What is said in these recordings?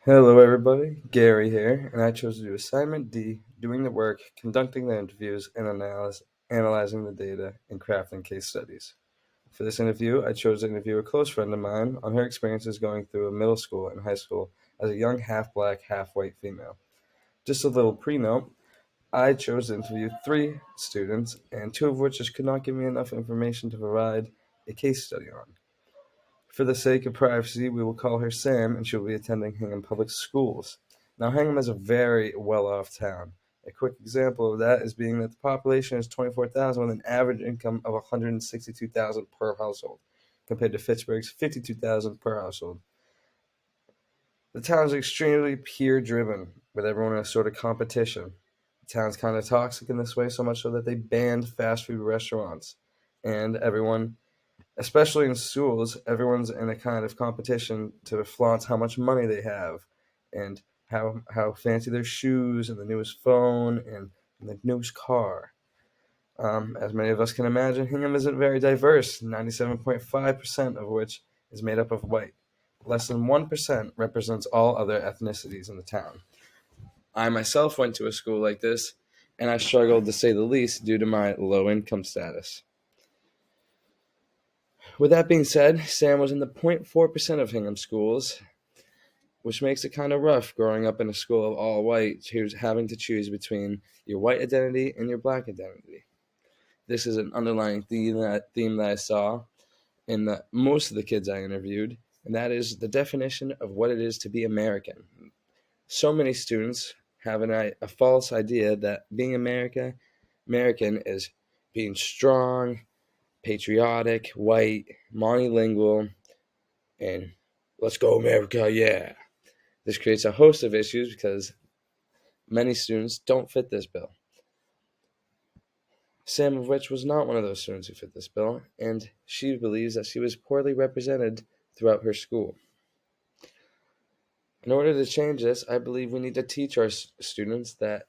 Hello, everybody. Gary here, and I chose to do assignment D, doing the work, conducting the interviews, and analyzing the data and crafting case studies. For this interview, I chose to interview a close friend of mine on her experiences going through a middle school and high school as a young half black, half white female. Just a little pre note, I chose to interview three students, and two of which just could not give me enough information to provide a case study on. For the sake of privacy, we will call her Sam, and she will be attending Hingham Public Schools. Now, Hingham is a very well off town. A quick example of that is being that the population is 24,000 with an average income of 162,000 per household, compared to Fitchburg's 52,000 per household. The town is extremely peer driven, with everyone in a sort of competition. The town's kind of toxic in this way, so much so that they banned fast food restaurants. And everyone, especially in schools, everyone's in a kind of competition to flaunt how much money they have and how fancy their shoes and the newest phone and the newest car. As many of us can imagine, Hingham isn't very diverse, 97.5% of which is made up of white. Less than 1% represents all other ethnicities in the town. I myself went to a school like this, and I struggled to say the least due to my low income status. With that being said, Sam was in the 0.4% of Hingham schools, which makes it kind of rough growing up in a school of all white, having to choose between your white identity and your black identity. This is an underlying theme that I saw in most of the kids I interviewed, and that is the definition of what it is to be American. So many students have a false idea that being American is being strong, patriotic, white, monolingual, and let's go America, yeah. This creates a host of issues because many students don't fit this bill. Sam of which was not one of those students who fit this bill, and she believes that she was poorly represented throughout her school. In order to change this, I believe we need to teach our students that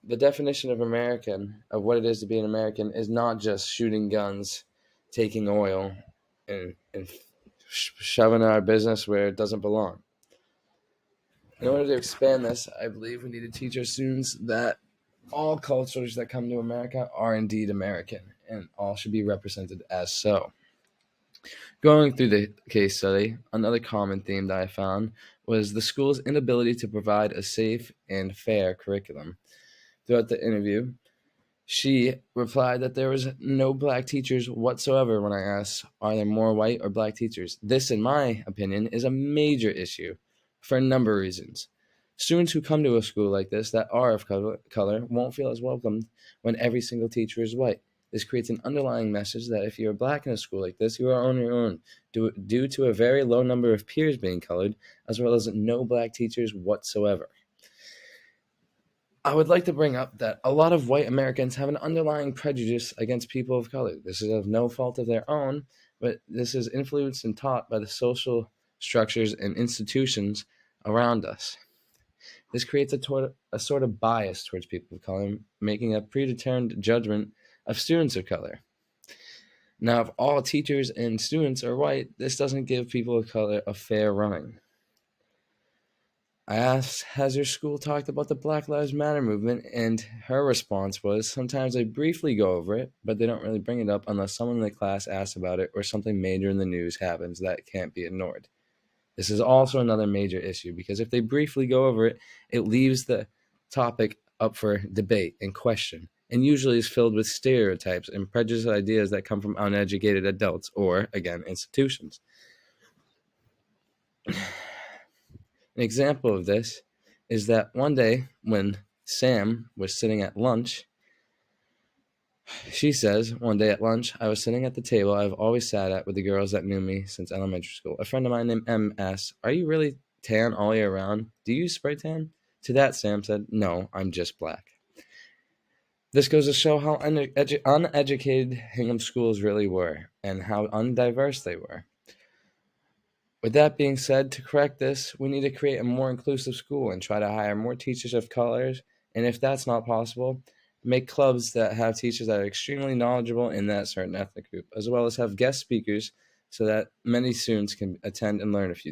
the definition of American, of what it is to be an American, is not just shooting guns, taking oil, and shoving our business where it doesn't belong. In order to expand this, I believe we need to teach our students that all cultures that come to America are indeed American, and all should be represented as so. Going through the case study, another common theme that I found was the school's inability to provide a safe and fair curriculum. Throughout the interview, she replied that there was no black teachers whatsoever when I asked, are there more white or black teachers? This, in my opinion, is a major issue for a number of reasons. Students who come to a school like this that are of color won't feel as welcomed when every single teacher is white. This creates an underlying message that if you're black in a school like this, you are on your own due to a very low number of peers being colored, as well as no black teachers whatsoever. I would like to bring up that a lot of white Americans have an underlying prejudice against people of color. This is of no fault of their own, but this is influenced and taught by the social structures and institutions around us. This creates a sort of bias towards people of color, making a predetermined judgment of students of color. Now, if all teachers and students are white, this doesn't give people of color a fair running. I asked, has your school talked about the Black Lives Matter movement? And her response was, sometimes they briefly go over it, but they don't really bring it up unless someone in the class asks about it or something major in the news happens that can't be ignored. This is also another major issue because if they briefly go over it, it leaves the topic up for debate and question, and usually is filled with stereotypes and prejudiced ideas that come from uneducated adults or, again, institutions. An example of this is that one day when Sam was sitting at lunch, she says, one day at lunch, I was sitting at the table I've always sat at with the girls that knew me since elementary school. A friend of mine named M asked, are you really tan all year round? Do you use spray tan? To that, Sam said, no, I'm just black. This goes to show how uneducated Hingham schools really were and how undiverse they were. With that being said, to correct this, we need to create a more inclusive school and try to hire more teachers of colors. And if that's not possible, make clubs that have teachers that are extremely knowledgeable in that certain ethnic group, as well as have guest speakers so that many students can attend and learn a few